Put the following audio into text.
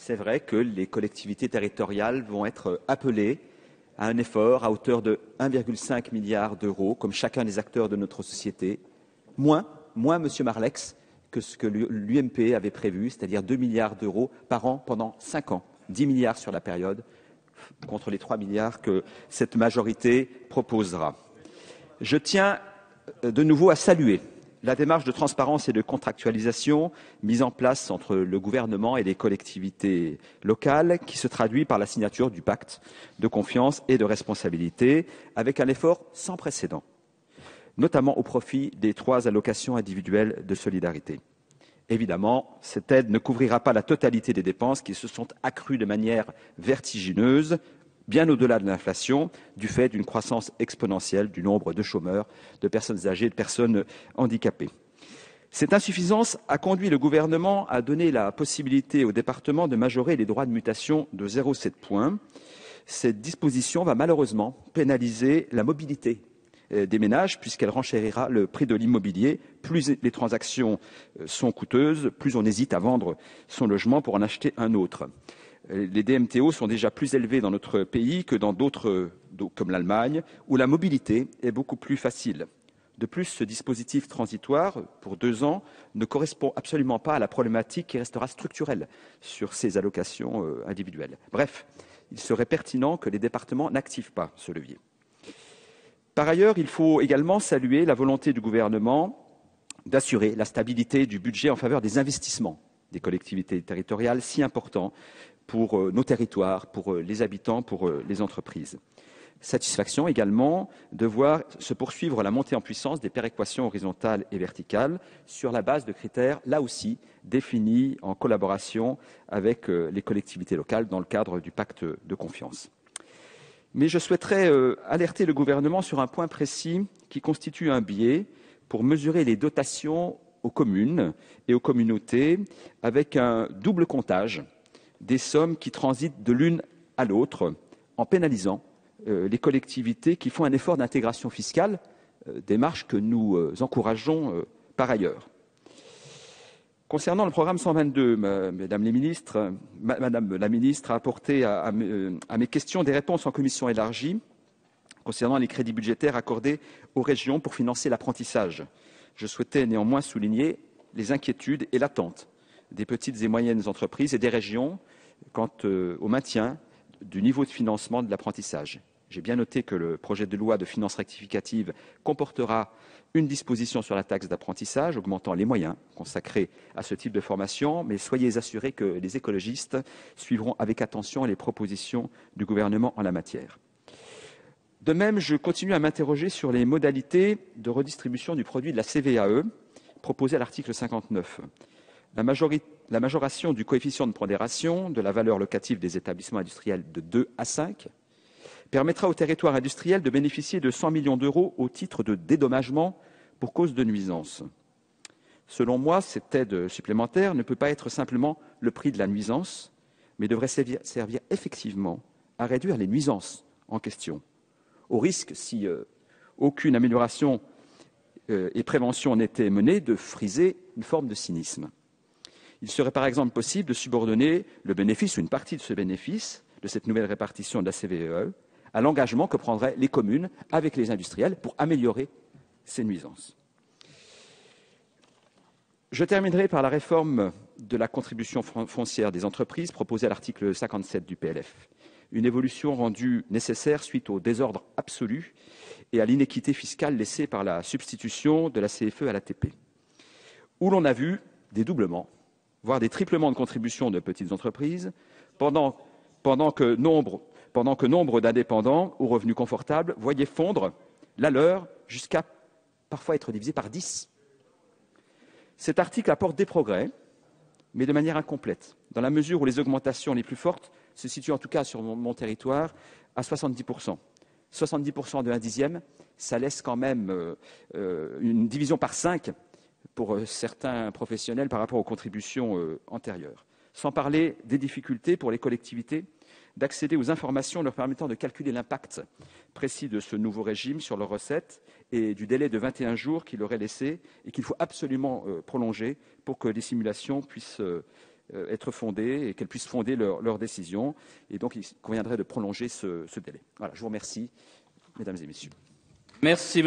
c'est vrai que les collectivités territoriales vont être appelées à un effort à hauteur de 1,5 milliard d'euros, comme chacun des acteurs de notre société. Moins, Monsieur Marlex, que ce que l'UMP avait prévu, c'est-à-dire 2 milliards d'euros par an pendant 5 ans, 10 milliards sur la période, contre les 3 milliards que cette majorité proposera. Je tiens de nouveau à saluer la démarche de transparence et de contractualisation mise en place entre le gouvernement et les collectivités locales, qui se traduit par la signature du pacte de confiance et de responsabilité, avec un effort sans précédent, notamment au profit des 3 allocations individuelles de solidarité. Évidemment, cette aide ne couvrira pas la totalité des dépenses qui se sont accrues de manière vertigineuse, bien au-delà de l'inflation, du fait d'une croissance exponentielle du nombre de chômeurs, de personnes âgées, de personnes handicapées. Cette insuffisance a conduit le gouvernement à donner la possibilité aux départements de majorer les droits de mutation de 0,7 points. Cette disposition va malheureusement pénaliser la mobilité des ménages, puisqu'elle renchérira le prix de l'immobilier. Plus les transactions sont coûteuses, plus on hésite à vendre son logement pour en acheter un autre. Les DMTO sont déjà plus élevés dans notre pays que dans d'autres, comme l'Allemagne, où la mobilité est beaucoup plus facile. De plus, ce dispositif transitoire, pour 2 ans, ne correspond absolument pas à la problématique qui restera structurelle sur ces allocations individuelles. Bref, il serait pertinent que les départements n'activent pas ce levier. Par ailleurs, il faut également saluer la volonté du gouvernement d'assurer la stabilité du budget en faveur des investissements des collectivités territoriales, si importants pour nos territoires, pour les habitants, pour les entreprises. Satisfaction également de voir se poursuivre la montée en puissance des péréquations horizontales et verticales sur la base de critères, là aussi, définis en collaboration avec les collectivités locales dans le cadre du pacte de confiance. Mais je souhaiterais alerter le gouvernement sur un point précis qui constitue un biais pour mesurer les dotations aux communes et aux communautés avec un double comptage des sommes qui transitent de l'une à l'autre, en pénalisant les collectivités qui font un effort d'intégration fiscale, démarche que nous encourageons par ailleurs. Concernant le programme 122, Madame la ministre a apporté à mes questions des réponses en commission élargie concernant les crédits budgétaires accordés aux régions pour financer l'apprentissage. Je souhaitais néanmoins souligner les inquiétudes et l'attente des petites et moyennes entreprises et des régions quant au maintien du niveau de financement de l'apprentissage. J'ai bien noté que le projet de loi de finances rectificative comportera une disposition sur la taxe d'apprentissage, augmentant les moyens consacrés à ce type de formation, mais soyez assurés que les écologistes suivront avec attention les propositions du gouvernement en la matière. De même, je continue à m'interroger sur les modalités de redistribution du produit de la CVAE proposée à l'article 59. La majoration du coefficient de pondération de la valeur locative des établissements industriels de 2 à 5 permettra aux territoires industriels de bénéficier de 100 millions d'euros au titre de dédommagement pour cause de nuisance. Selon moi, cette aide supplémentaire ne peut pas être simplement le prix de la nuisance, mais devrait servir effectivement à réduire les nuisances en question, au risque, si aucune amélioration et prévention n'était menée, de friser une forme de cynisme. Il serait par exemple possible de subordonner le bénéfice ou une partie de ce bénéfice de cette nouvelle répartition de la CVAE à l'engagement que prendraient les communes avec les industriels pour améliorer ces nuisances. Je terminerai par la réforme de la contribution foncière des entreprises proposée à l'article 57 du PLF. Une évolution rendue nécessaire suite au désordre absolu et à l'inéquité fiscale laissée par la substitution de la CFE à l'ATP, où l'on a vu des doublements, voire des triplements de contributions de petites entreprises, pendant que nombre d'indépendants aux revenus confortables voyaient fondre la leur jusqu'à parfois être divisé par 10. Cet article apporte des progrès, mais de manière incomplète, dans la mesure où les augmentations les plus fortes se situent, en tout cas sur mon territoire, à 70%. 70% de 1/10, ça laisse quand même une division par 5 pour certains professionnels par rapport aux contributions antérieures. Sans parler des difficultés pour les collectivités d'accéder aux informations leur permettant de calculer l'impact précis de ce nouveau régime sur leurs recettes et du délai de 21 jours qu'il leur est laissé et qu'il faut absolument prolonger pour que les simulations puissent être fondées et qu'elles puissent fonder leurs décisions. Et donc, il conviendrait de prolonger ce délai. Voilà, je vous remercie, mesdames et messieurs. Merci.